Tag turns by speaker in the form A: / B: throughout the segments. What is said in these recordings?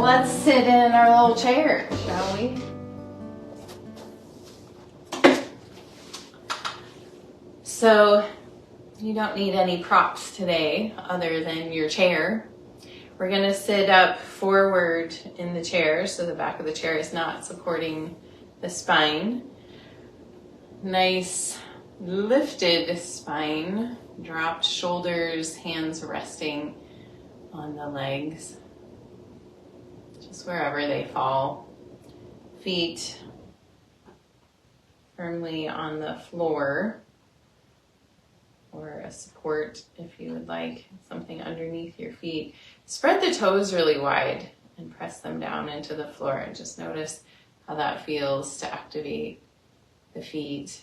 A: let's sit in our little chair, shall we? So you don't need any props today other than your chair. We're gonna sit up forward in the chair so the back of the chair is not supporting the spine. Nice lifted spine, dropped shoulders, hands resting on the legs, just wherever they fall. Feet firmly on the floor, or a support if you would like, something underneath your feet. Spread the toes really wide and press them down into the floor, and just notice how that feels to activate the feet.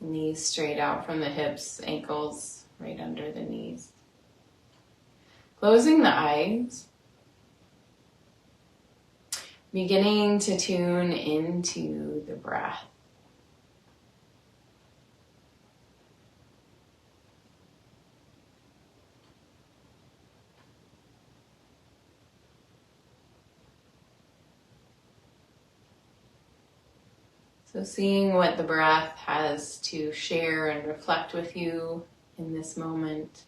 A: Knees straight out from the hips, ankles right under the knees. Closing the eyes, beginning to tune into the breath. So seeing what the breath has to share and reflect with you in this moment.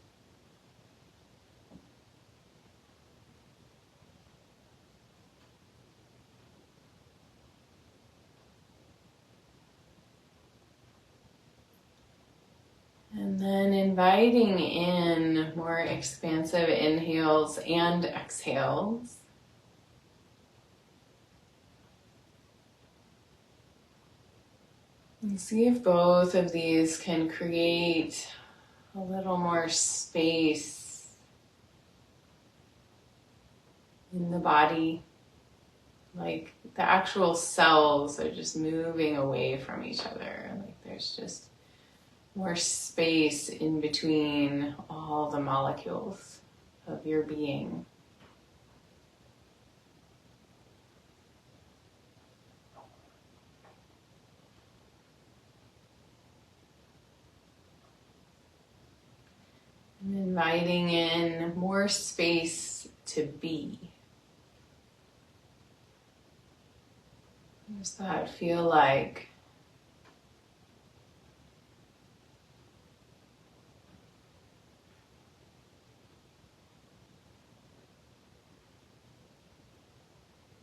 A: And then inviting in more expansive inhales and exhales. And see if both of these can create a little more space in the body, like the actual cells are just moving away from each other. Like there's just more space in between all the molecules of your being. And inviting in more space to be. What does that feel like?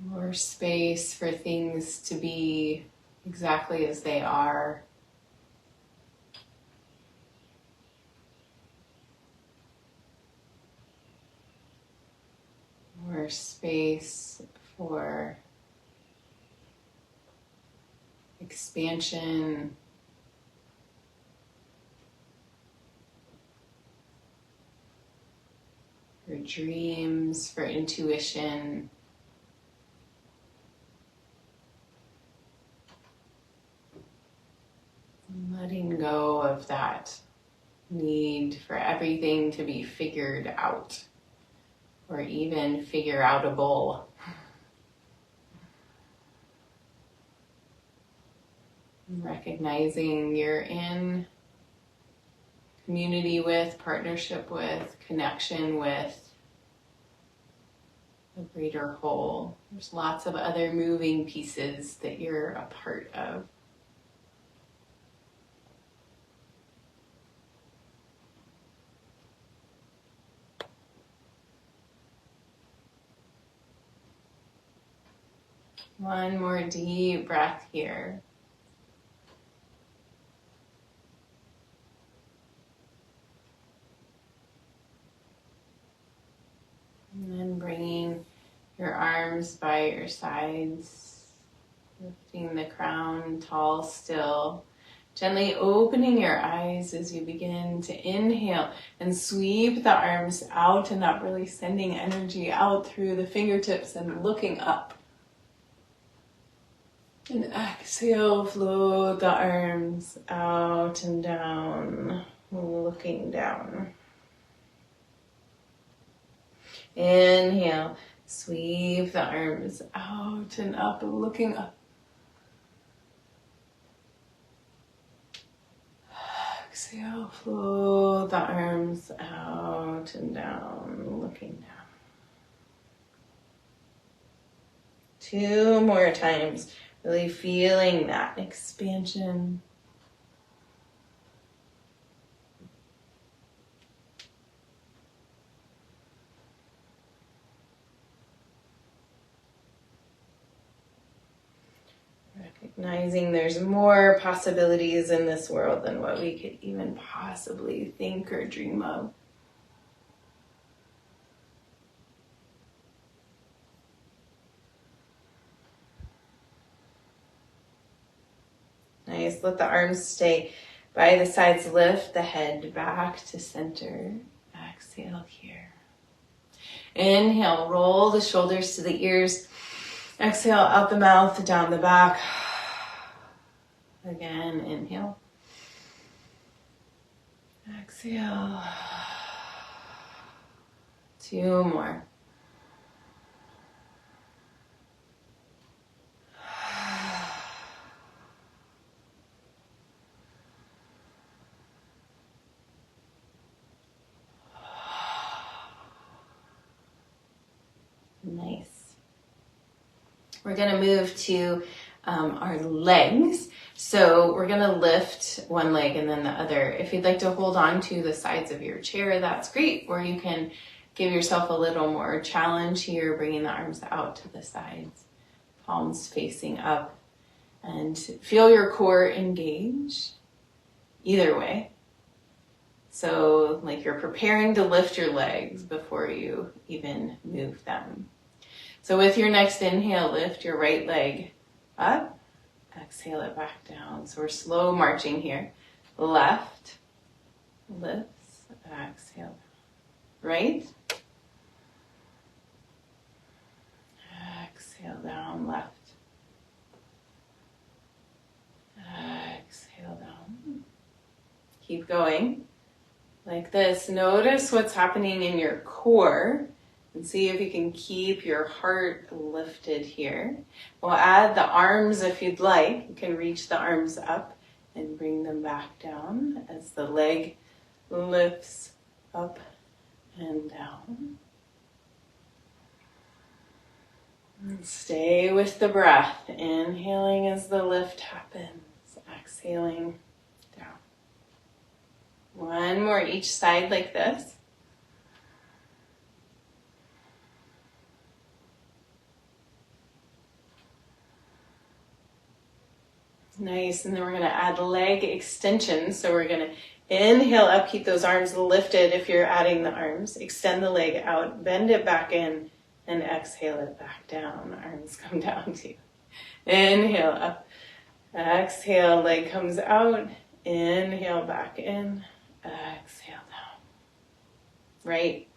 A: More space for things to be exactly as they are. More space for expansion, for dreams, for intuition. Letting go of that need for everything to be figured out, or even figure outable. Recognizing you're in community with, partnership with, connection with a greater whole. There's lots of other moving pieces that you're a part of. One more deep breath here. And then bringing your arms by your sides, lifting the crown tall still. Gently opening your eyes as you begin to inhale and sweep the arms out and up, really sending energy out through the fingertips and looking up. And exhale, float the arms out and down, looking down. Inhale, sweep the arms out and up, looking up. Exhale, float the arms out and down, looking down. 2 more times. Really feeling that expansion. Recognizing there's more possibilities in this world than what we could even possibly think or dream of. Nice. Let the arms stay by the sides. Lift the head back to center. Exhale here. Inhale, roll the shoulders to the ears. Exhale out the mouth, down the back. Again, inhale. Exhale. 2 more. Nice. We're going to move to our legs. So we're going to lift one leg and then the other. If you'd like to hold on to the sides of your chair, that's great. Or you can give yourself a little more challenge here, bringing the arms out to the sides, palms facing up, and feel your core engage either way. So like you're preparing to lift your legs before you even move them. So with your next inhale, lift your right leg up, exhale it back down. So we're slow marching here. Left, lifts, exhale. Right, exhale down, left, exhale down. Keep going like this. Notice what's happening in your core and see if you can keep your heart lifted here. We'll add the arms if you'd like. You can reach the arms up and bring them back down as the leg lifts up and down. And stay with the breath. Inhaling as the lift happens. Exhaling down. One more each side like this. Nice, and then we're going to add leg extension. So we're going to inhale up, keep those arms lifted if you're adding the arms. Extend the leg out, bend it back in, and exhale it back down. Arms come down to you. Inhale up, exhale, leg comes out, inhale back in, exhale down. Right.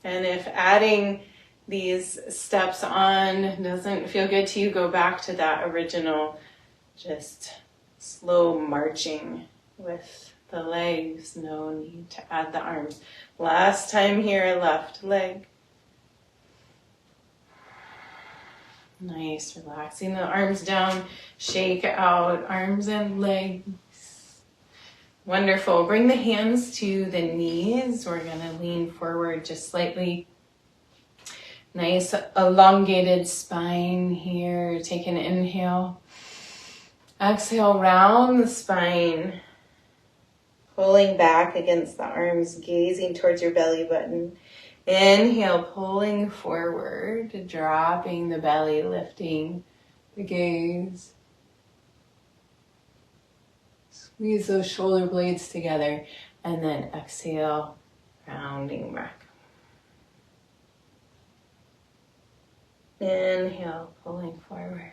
A: And if adding these steps on doesn't feel good to you, go back to that original, just slow marching with the legs. No need to add the arms. Last time here, left leg. Nice, relaxing the arms down, shake out arms and legs. Wonderful. Bring the hands to the knees. We're going to lean forward just slightly. Nice elongated spine here. Take an inhale. Exhale, round the spine. Pulling back against the arms, gazing towards your belly button. Inhale, pulling forward, dropping the belly, lifting the gaze. Squeeze those shoulder blades together, and then exhale, rounding back. Inhale, pulling forward.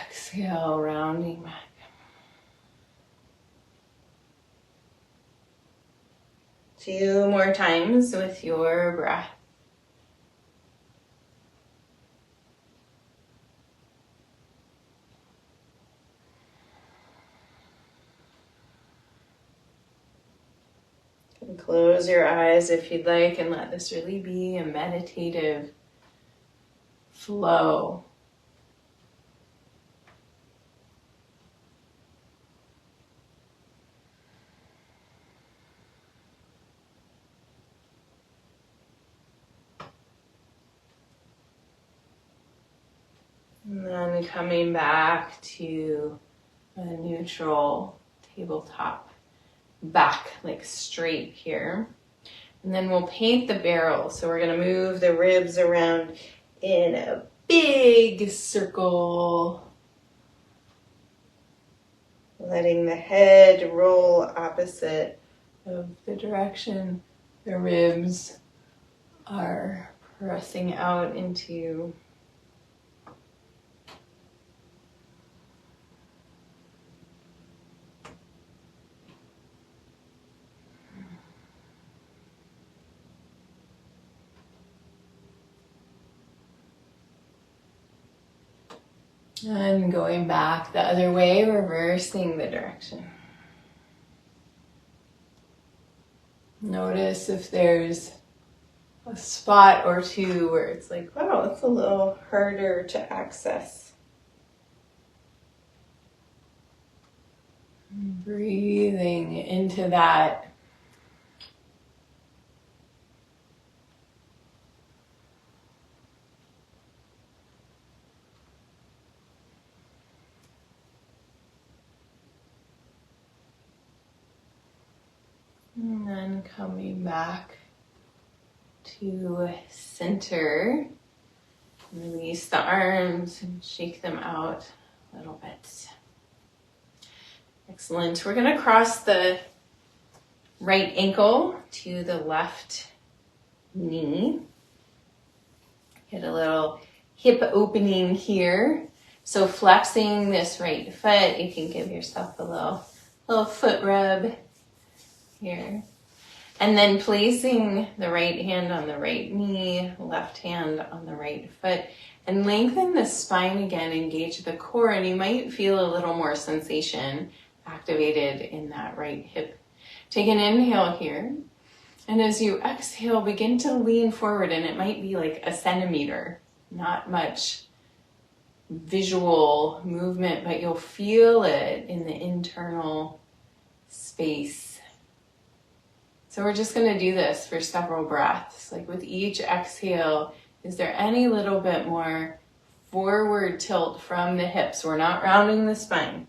A: Exhale, rounding back. Two more times with your breath. And close your eyes if you'd like and let this really be a meditative flow. And then coming back to a neutral tabletop, back like straight here. And then we'll paint the barrel. So we're gonna move the ribs around in a big circle, letting the head roll opposite of the direction the ribs are pressing out into. And going back the other way, reversing the direction. Notice if there's a spot or two where it's like, wow, it's a little harder to access. Breathing into that. And then coming back to center. Release the arms and shake them out a little bit. Excellent. We're going to cross the right ankle to the left knee. Get a little hip opening here. So flexing this right foot, you can give yourself a little foot rub here. And then placing the right hand on the right knee, left hand on the right foot, and lengthen the spine again, engage the core, and you might feel a little more sensation activated in that right hip. Take an inhale here, and as you exhale, begin to lean forward, and it might be like a centimeter, not much visual movement, but you'll feel it in the internal space. So we're just going to do this for several breaths. Like with each exhale, is there any little bit more forward tilt from the hips? We're not rounding the spine,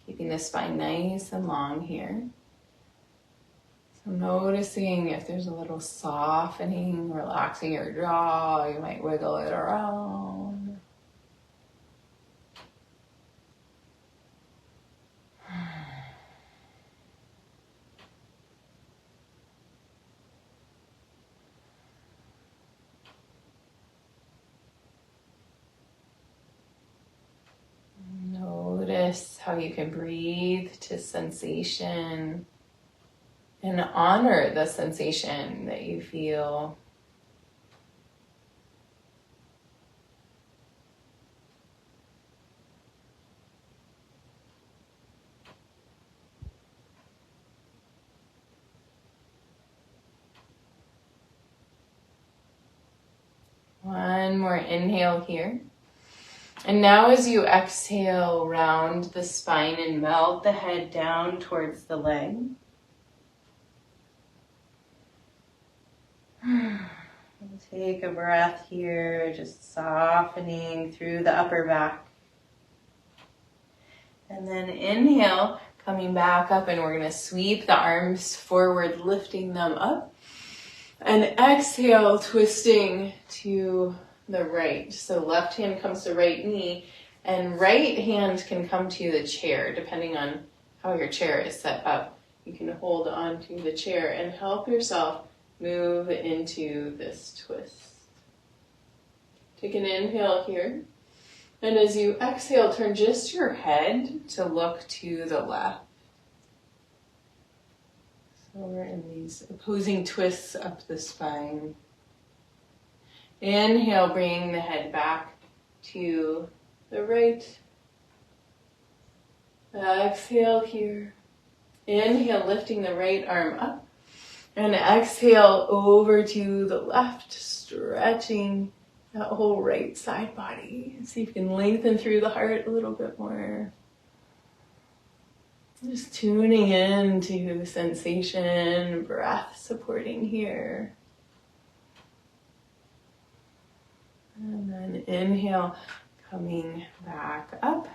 A: keeping the spine nice and long here. So noticing if there's a little softening, relaxing your jaw, you might wiggle it around. Notice how you can breathe to sensation and honor the sensation that you feel. One more inhale here. And now as you exhale, round the spine and melt the head down towards the leg. Take a breath here, just softening through the upper back. And then inhale, coming back up, and we're going to sweep the arms forward, lifting them up. And exhale, twisting to the right. So left hand comes to right knee, and right hand can come to the chair, depending on how your chair is set up. You can hold on to the chair and help yourself move into this twist. Take an inhale here. And as you exhale, turn just your head to look to the left. So we're in these opposing twists up the spine. Inhale, bringing the head back to the right. Exhale here. Inhale, lifting the right arm up. And exhale over to the left, stretching that whole right side body. See if you can lengthen through the heart a little bit more. Just tuning in to sensation, breath supporting here. And then inhale, coming back up.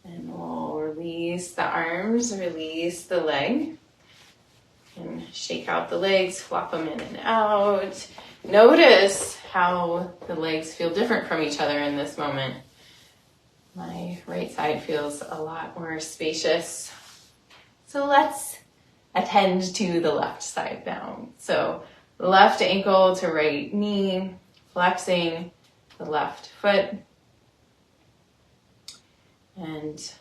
A: And we'll release the arms, release the leg. And shake out the legs, flop them in and out. Notice how the legs feel different from each other in this moment. My right side feels a lot more spacious. So let's attend to the left side now. So left ankle to right knee, flexing the left foot. And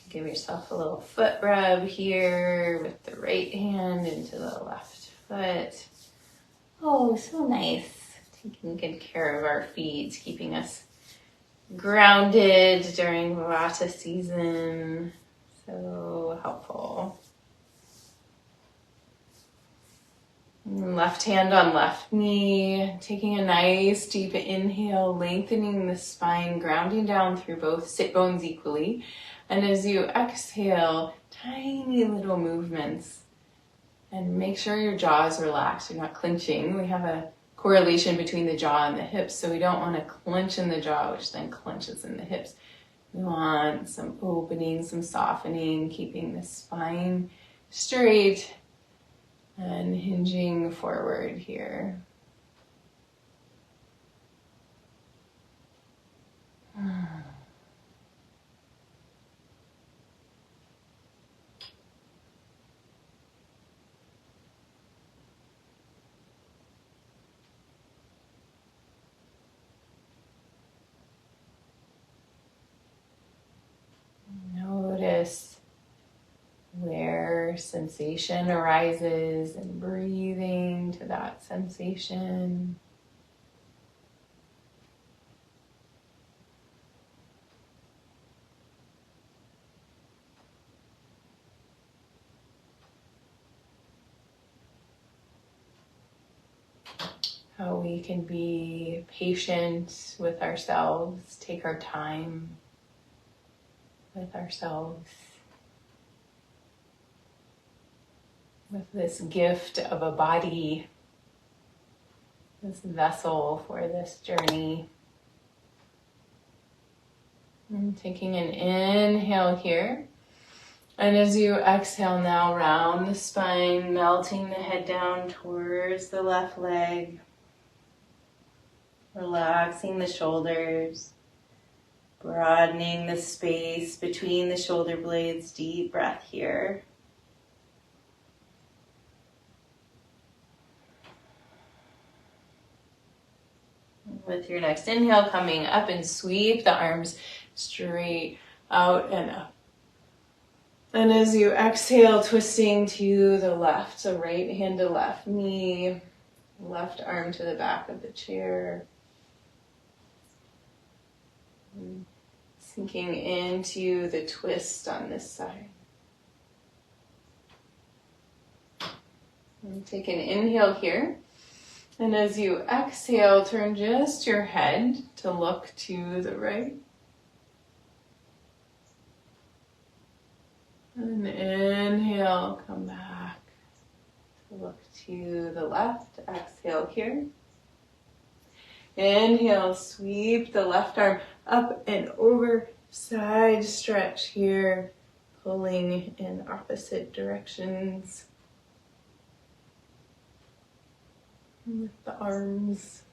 A: give yourself a little foot rub here with the right hand into the left foot. Oh, so nice. Taking good care of our feet, keeping us grounded during Vata season. So helpful. Left hand on left knee, taking a nice deep inhale, lengthening the spine, grounding down through both sit bones equally. And as you exhale, tiny little movements. And make sure your jaw is relaxed, you're not clenching. We have a correlation between the jaw and the hips, so we don't want to clench in the jaw, which then clenches in the hips. We want some opening, some softening, keeping the spine straight and hinging forward here. Notice where sensation arises and breathing to that sensation. How we can be patient with ourselves, take our time with ourselves, with this gift of a body, this vessel for this journey. And taking an inhale here. And as you exhale now, round the spine, melting the head down towards the left leg. Relaxing the shoulders. Broadening the space between the shoulder blades. Deep breath here. With your next inhale, coming up and sweep the arms straight out and up. And as you exhale, twisting to the left. So right hand to left knee, left arm to the back of the chair. Sinking into the twist on this side. And take an inhale here. And as you exhale, turn just your head to look to the right. And inhale, come back to look to the left. Exhale here. Inhale, sweep the left arm up and over, side stretch here, pulling in opposite directions with the arms.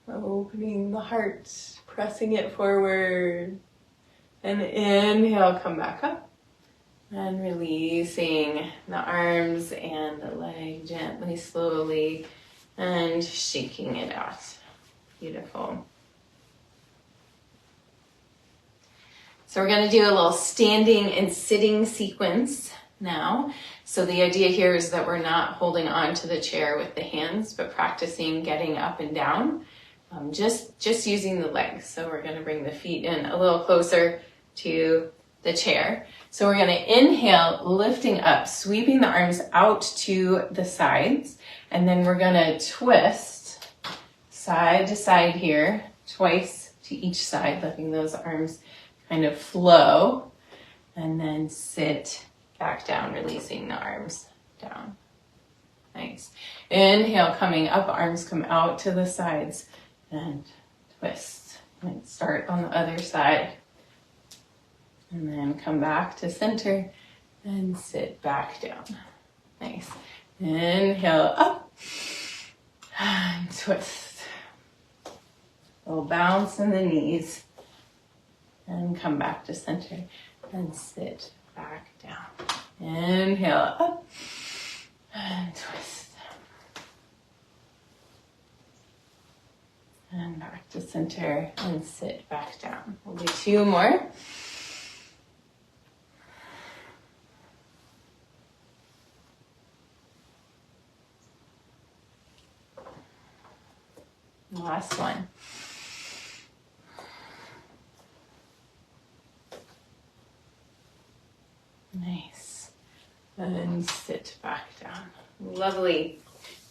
A: Opening the heart, pressing it forward. And inhale, come back up. And releasing the arms and the leg gently, slowly, and shaking it out. Beautiful. So we're going to do a little standing and sitting sequence now. So the idea here is that we're not holding on to the chair with the hands, but practicing getting up and down, just using the legs. So we're going to bring the feet in a little closer to the chair. So we're going to inhale, lifting up, sweeping the arms out to the sides. And then we're going to twist side to side here, twice to each side, letting those arms kind of flow. And then sit back down, releasing the arms down. Nice. Inhale, coming up, arms come out to the sides and twist. And start on the other side. And then come back to center and sit back down. Nice. Inhale, up and twist. A little bounce in the knees. And come back to center and sit back down. Inhale, up and twist. And back to center and sit back down. We'll do 2 more. Last one. Nice. And sit back down. Lovely.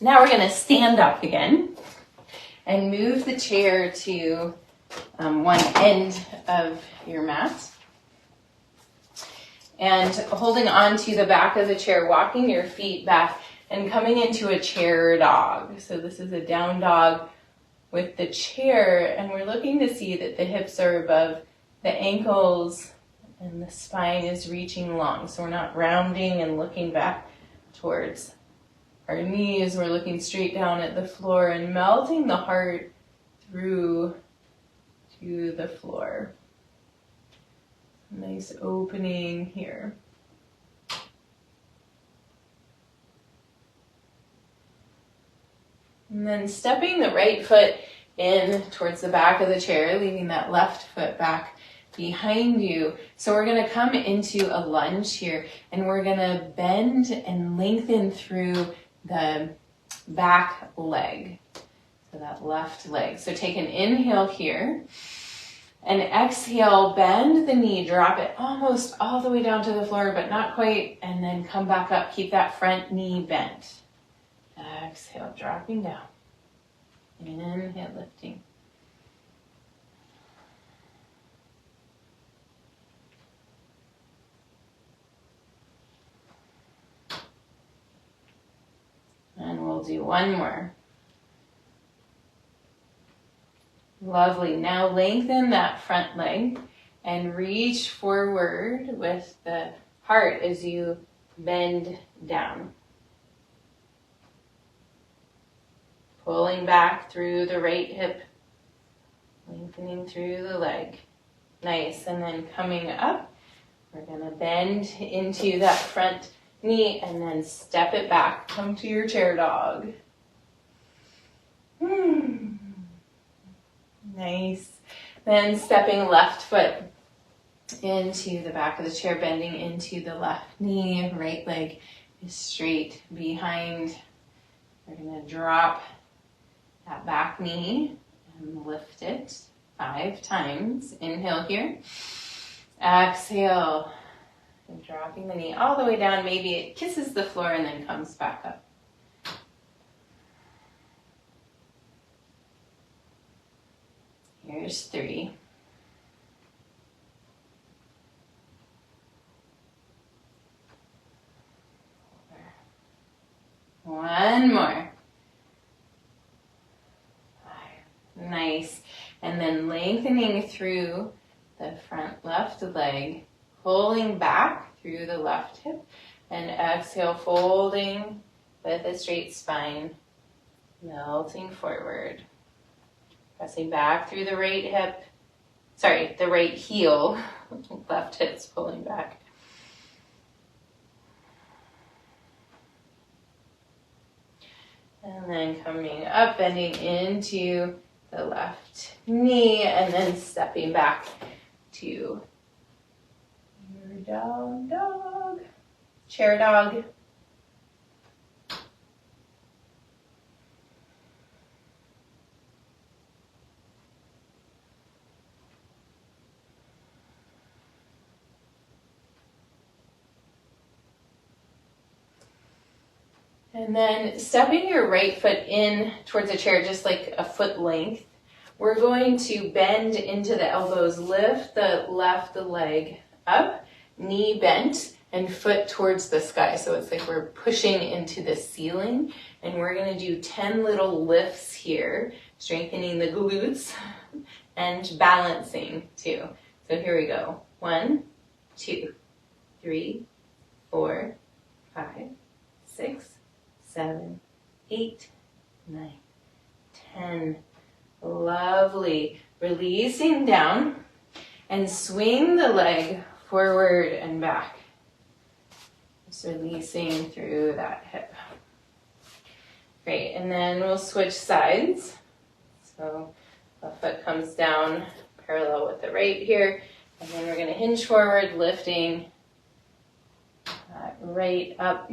A: Now we're going to stand up again and move the chair to one end of your mat. And holding on to the back of the chair, walking your feet back and coming into a chair dog. So this is a down dog with the chair, and we're looking to see that the hips are above the ankles and the spine is reaching long. So we're not rounding and looking back towards our knees. We're looking straight down at the floor and melting the heart through to the floor. Nice opening here. And then stepping the right foot in towards the back of the chair, leaving that left foot back behind you. So we're going to come into a lunge here, and we're going to bend and lengthen through the back leg. So that left leg. So take an inhale here, and exhale, bend the knee, drop it almost all the way down to the floor, but not quite, and then come back up. Keep that front knee bent. Exhale, dropping down. Inhale, lifting. And we'll do one more. Lovely. Now lengthen that front leg and reach forward with the heart as you bend down. Pulling back through the right hip, lengthening through the leg. Nice. And then coming up, we're going to bend into that front knee and then step it back. Come to your chair dog. Nice. Then stepping left foot into the back of the chair, bending into the left knee. Right leg is straight behind. We're going to drop that back knee and lift it 5 times. Inhale here. Exhale. And dropping the knee all the way down. Maybe it kisses the floor and then comes back up. Here's 3. One more. 5. Nice. And then lengthening through the front left leg, pulling back through the left hip, and exhale, folding with a straight spine, melting forward. Pressing back through the right hip, the right heel, left hip's pulling back. And then coming up, bending into the left knee, and then stepping back to your down dog, chair dog. And then stepping your right foot in towards the chair, just like a foot length. We're going to bend into the elbows, lift the left leg up, knee bent, and foot towards the sky. So it's like we're pushing into the ceiling, and we're going to do 10 little lifts here, strengthening the glutes and balancing too. So here we go. 1, 2, 3, 4, 5, 6, 7, 8, 9, 10. Lovely. Releasing down and swing the leg forward and back. Just releasing through that hip. Great, and then we'll switch sides. So left foot comes down parallel with the right here, and then we're going to hinge forward, lifting that right up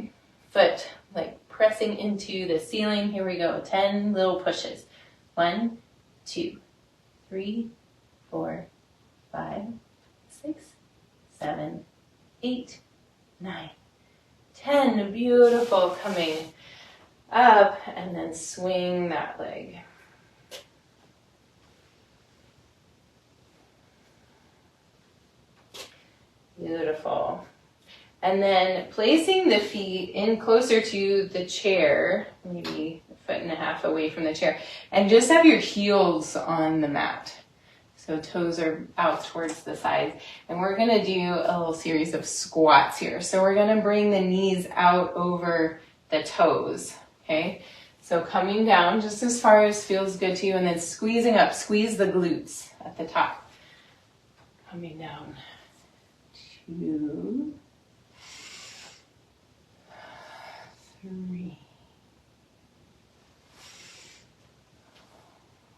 A: foot, like pressing into the ceiling. Here we go, 10 little pushes. 1, 2, 3, 4, 5, 6, 7, 8, 9, 10. Beautiful. Coming up, and then swing that leg. Beautiful. And then placing the feet in closer to the chair, maybe a foot and a half away from the chair, and just have your heels on the mat. So toes are out towards the sides. And we're going to do a little series of squats here. So we're going to bring the knees out over the toes, okay? So coming down just as far as feels good to you, and then squeezing up. Squeeze the glutes at the top. Coming down. 2, 3,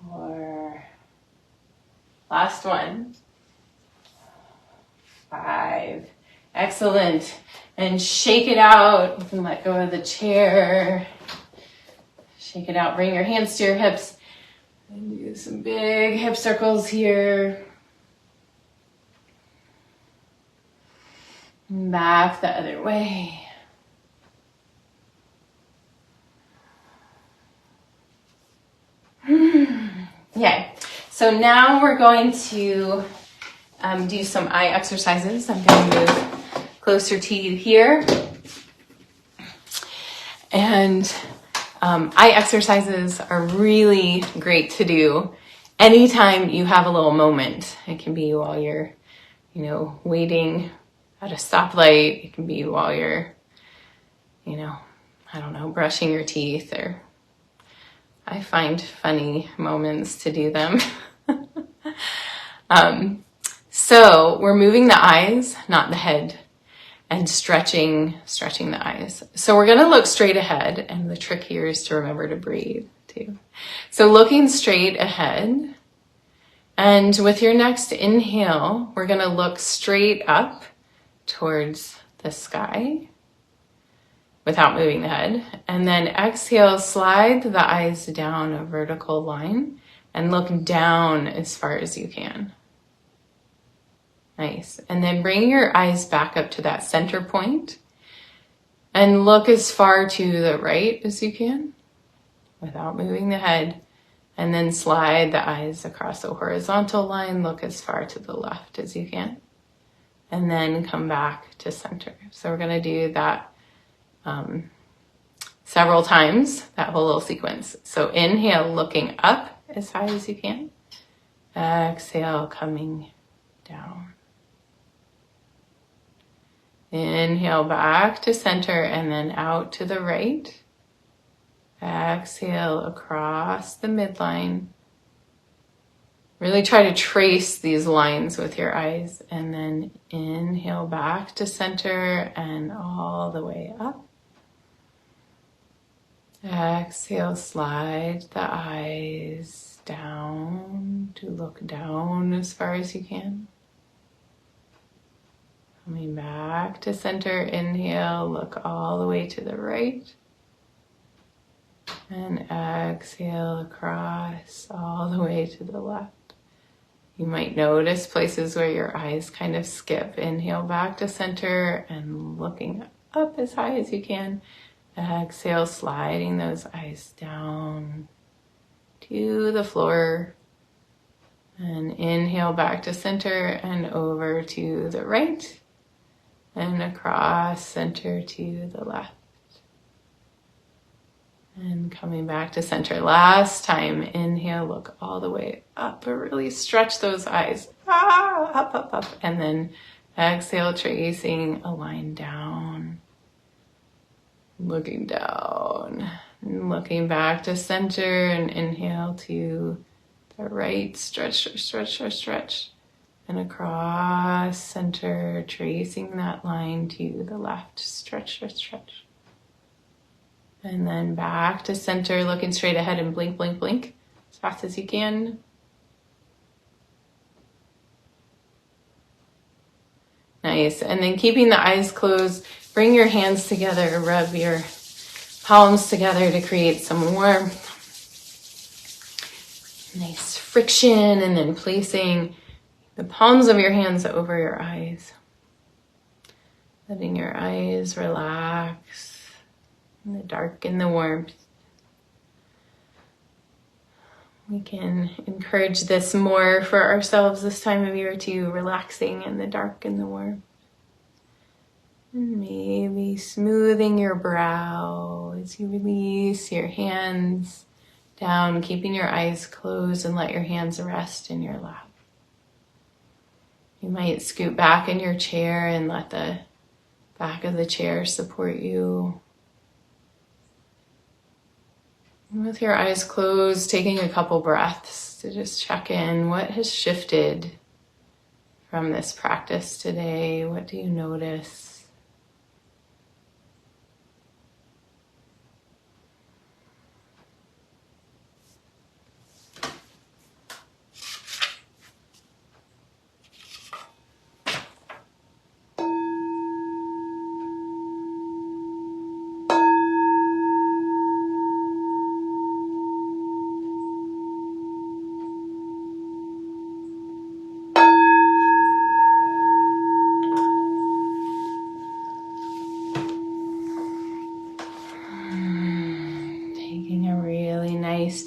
A: 4. Last one. 5. Excellent. And shake it out. You can let go of the chair. Shake it out. Bring your hands to your hips. And do some big hip circles here. And back the other way. Okay, so now we're going to do some eye exercises. I'm going to move closer to you here. And eye exercises are really great to do anytime you have a little moment. It can be while you're, waiting at a stoplight. It can be while you're, brushing your teeth, or I find funny moments to do them. So we're moving the eyes, not the head, and stretching the eyes. So we're going to look straight ahead, and the trick here is to remember to breathe too. So looking straight ahead, and with your next inhale, we're going to look straight up towards the sky without moving the head. And then exhale, slide the eyes down a vertical line and look down as far as you can. Nice. And then bring your eyes back up to that center point and look as far to the right as you can without moving the head. And then slide the eyes across a horizontal line. Look as far to the left as you can. And then come back to center. So we're going to do that several times, that whole little sequence. So inhale, looking up as high as you can. Exhale, coming down. Inhale back to center and then out to the right. Exhale across the midline. Really try to trace these lines with your eyes, and then inhale back to center and all the way up. Exhale, slide the eyes down to look down as far as you can. Coming back to center, inhale, look all the way to the right. And exhale across all the way to the left. You might notice places where your eyes kind of skip. Inhale back to center and looking up as high as you can. Exhale, sliding those eyes down to the floor. And inhale back to center and over to the right. And across center to the left. And coming back to center. Last time, inhale, look all the way up, but really stretch those eyes. Up, up, up. And then exhale, tracing a line down. Looking down. And looking back to center and inhale to the right. Stretch, stretch, stretch. And across center, tracing that line to the left. Stretch, stretch. And then back to center, looking straight ahead and blink, blink, blink as fast as you can. Nice. And then keeping the eyes closed, bring your hands together, rub your palms together to create some warmth. Nice friction, and then placing the palms of your hands over your eyes. Letting your eyes relax. In the dark and the warmth. We can encourage this more for ourselves this time of year too, relaxing in the dark and the warmth. And maybe smoothing your brow as you release your hands down, keeping your eyes closed, and let your hands rest in your lap. You might scoot back in your chair and let the back of the chair support you. With your eyes closed, taking a couple breaths to just check in. What has shifted from this practice today? What do you notice?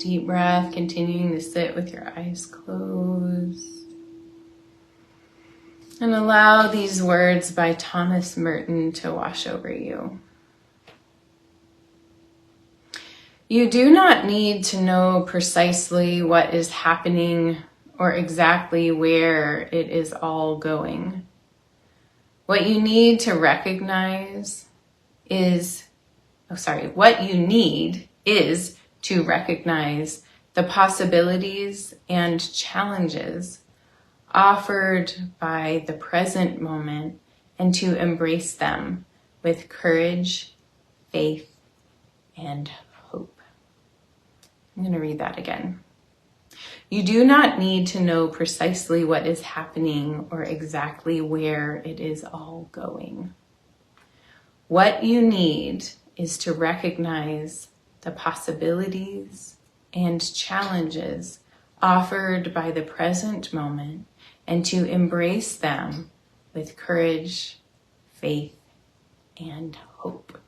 A: Deep breath, continuing to sit with your eyes closed. And allow these words by Thomas Merton to wash over you. You do not need to know precisely what is happening or exactly where it is all going. What you need to recognize is, what you need is to recognize the possibilities and challenges offered by the present moment and to embrace them with courage, faith, and hope. I'm going to read that again. You do not need to know precisely what is happening or exactly where it is all going. What you need is to recognize the possibilities and challenges offered by the present moment and to embrace them with courage, faith, and hope.